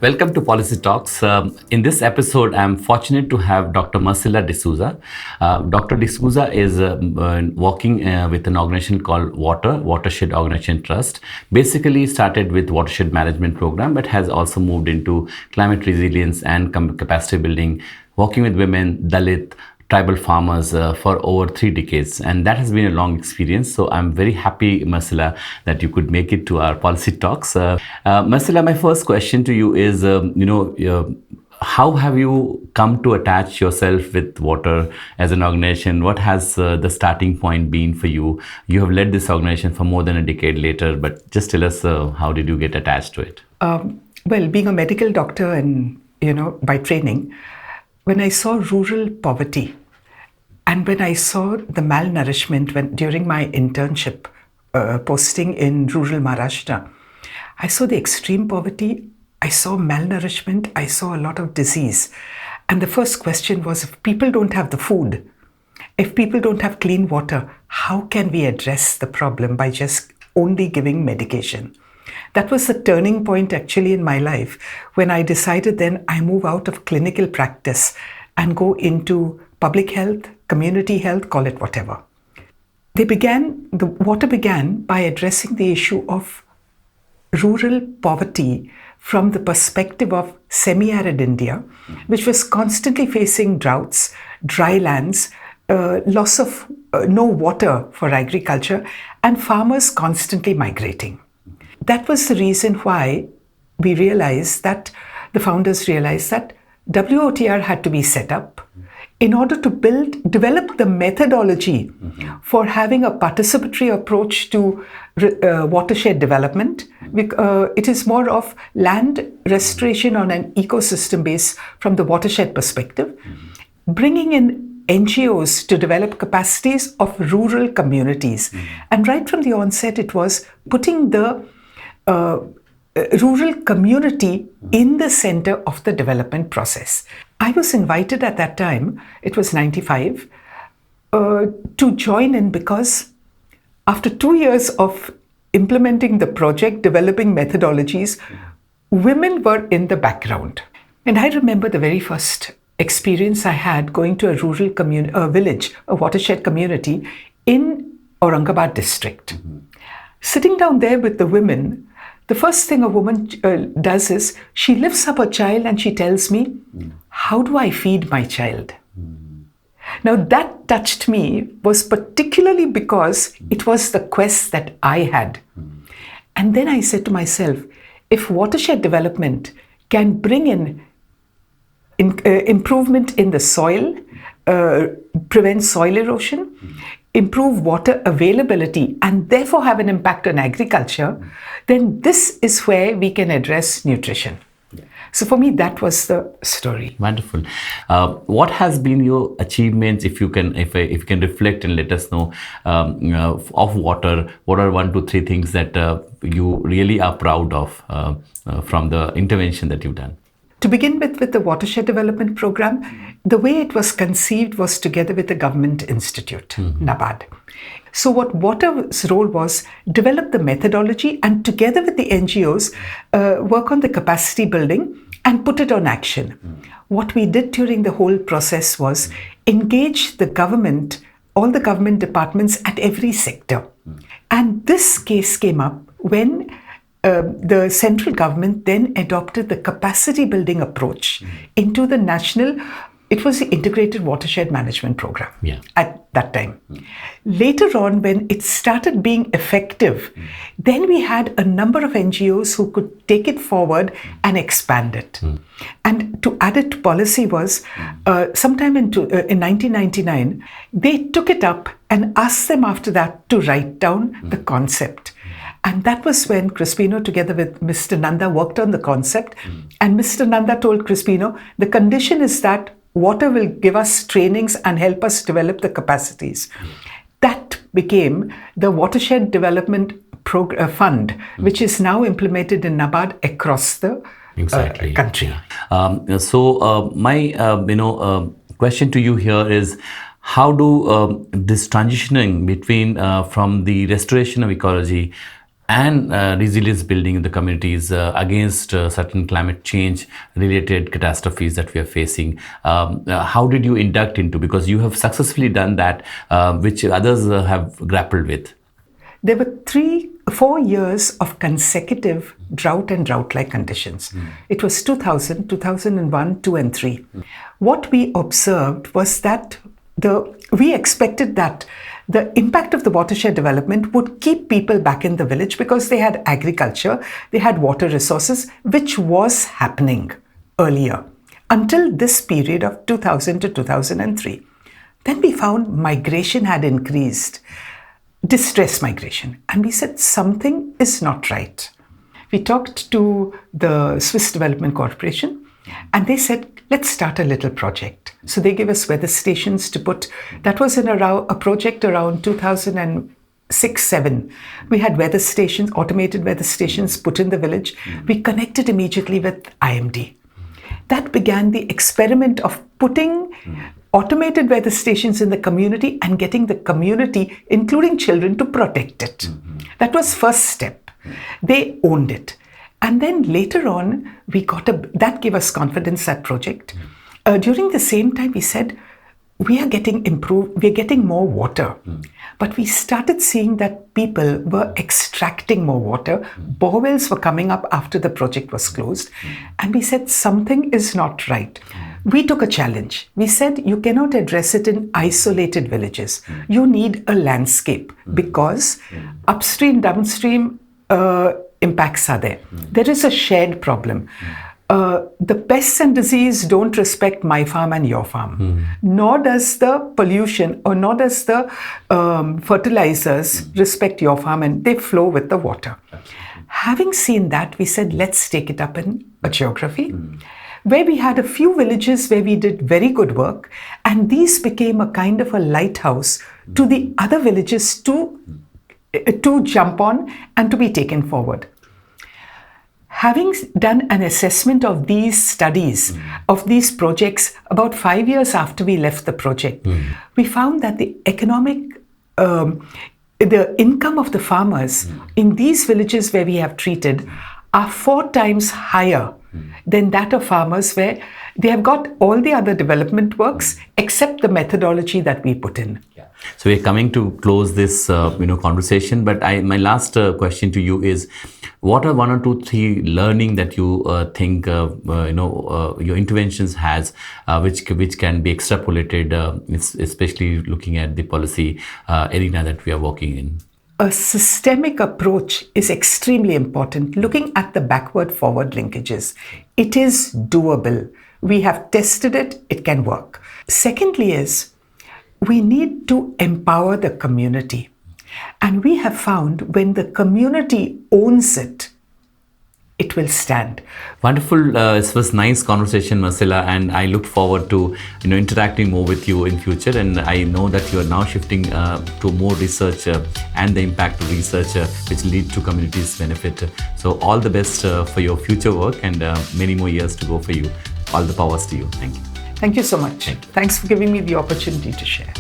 Welcome to Policy Talks. In this episode, I'm fortunate to have Dr. Marcella D'Souza. Dr. D'Souza is working with an organization called Watershed Organization Trust. Basically started with Watershed Management Program, but has also moved into climate resilience and capacity building, working with women, Dalit, tribal farmers for over 3 decades, and that has been a long experience. So I'm very happy, Marcella, that you could make it to our policy talks. Marcella, my first question to you is, how have you come to attach yourself with water as an organization? What has the starting point been for you? You have led this organization for more than a decade later, but just tell us how did you get attached to it? Well, being a medical doctor and by training, when I saw rural poverty and when I saw the malnourishment during my internship posting in rural Maharashtra, I saw the extreme poverty, I saw malnourishment, I saw a lot of disease. And the first question was, if people don't have the food, if people don't have clean water, how can we address the problem by just only giving medication? That was the turning point actually in my life when I decided then I move out of clinical practice and go into public health, community health, call it whatever. The water began by addressing the issue of rural poverty from the perspective of semi-arid India, which was constantly facing droughts, dry lands, loss of no water for agriculture, and farmers constantly migrating. That was the reason why we realized that, the founders realized that WOTR had to be set up in order to develop the methodology for having a participatory approach to watershed development. It is more of land restoration on an ecosystem base from the watershed perspective, bringing in NGOs to develop capacities of rural communities. And right from the onset, it was putting the rural community in the center of the development process. I was invited at that time, it was 95, to join in because after 2 years of implementing the project, developing methodologies, women were in the background. And I remember the very first experience I had going to a rural village, a watershed community in Aurangabad district. Sitting down there with the women, the first thing a woman does is she lifts up her child and she tells me, how do I feed my child? Now that touched me was particularly because it was the quest that I had. And then I said to myself, if watershed development can bring in improvement in the soil, prevent soil erosion, improve water availability, and therefore have an impact on agriculture, then this is where we can address nutrition. So for me, that was the story. Wonderful. What has been your achievements, if you can reflect and let us know, of water? What are 1 to 3 things that you really are proud of from the intervention that you've done? To begin with the Watershed Development Program, the way it was conceived was together with the Government Institute, NABARD. So what Water's role was, develop the methodology and together with the NGOs, work on the capacity building and put it on action. What we did during the whole process was engage the government, all the government departments at every sector. And this case came up when the central government then adopted the capacity building approach into the national, it was the Integrated Watershed Management Program at that time. Later on, when it started being effective, then we had a number of NGOs who could take it forward and expand it. And to add it to policy was, sometime in 1999, they took it up and asked them after that to write down the concept. And that was when Crispino, together with Mr. Nanda, worked on the concept. And Mr. Nanda told Crispino, the condition is that water will give us trainings and help us develop the capacities. That became the Watershed Development Fund, which is now implemented in NABARD across the country. So my question to you here is, how do this transitioning between from the restoration of ecology and resilience building in the communities against certain climate change related catastrophes that we are facing. How did you induct into, because you have successfully done that, which others have grappled with? There were 4 years of consecutive drought and drought-like conditions. It was 2000, 2001, 2 and 3. What we observed was that we expected that the impact of the watershed development would keep people back in the village because they had agriculture, they had water resources, which was happening earlier until this period of 2000 to 2003. Then we found migration had increased, distress migration, and we said something is not right. We talked to the Swiss Development Corporation and they said, let's start a little project. So they gave us weather stations to put. That was a project around 2006-07. We had weather stations, automated weather stations put in the village. We connected immediately with IMD. That began the experiment of putting automated weather stations in the community and getting the community, including children, to protect it. That was first step. They owned it. And then later on, that gave us confidence, that project. During the same time, we said, we're getting more water. But we started seeing that people were extracting more water. Borewells were coming up after the project was closed. And we said, something is not right. We took a challenge. We said, you cannot address it in isolated villages. You need a landscape because upstream, downstream impacts are there. There is a shared problem. The pests and disease don't respect my farm and your farm. Nor does the pollution or nor does the fertilizers respect your farm, and they flow with the water. Having seen that, we said, let's take it up in a geography, where we had a few villages where we did very good work, and these became a kind of a lighthouse to the other villages to jump on and to be taken forward. Having done an assessment of these studies, of these projects, about 5 years after we left the project, we found that the income of the farmers in these villages where we have treated are 4 times higher than that of farmers where they have got all the other development works except the methodology that we put in. So we're coming to close this conversation, but my last question to you is, what are 1 or 2, 3 learning that you think your interventions has, which can be extrapolated, especially looking at the policy arena that we are working in? A systemic approach is extremely important. Looking at the backward-forward linkages, it is doable. We have tested it, it can work. Secondly is, we need to empower the community. And we have found when the community owns it, it will stand. Wonderful. It was nice conversation, Marcella, and I look forward to interacting more with you in future. And I know that you are now shifting to more research and the impact of research, which lead to communities' benefit. So all the best for your future work and many more years to go for you. All the powers to you. Thank you. Thank you so much. Thanks for giving me the opportunity to share.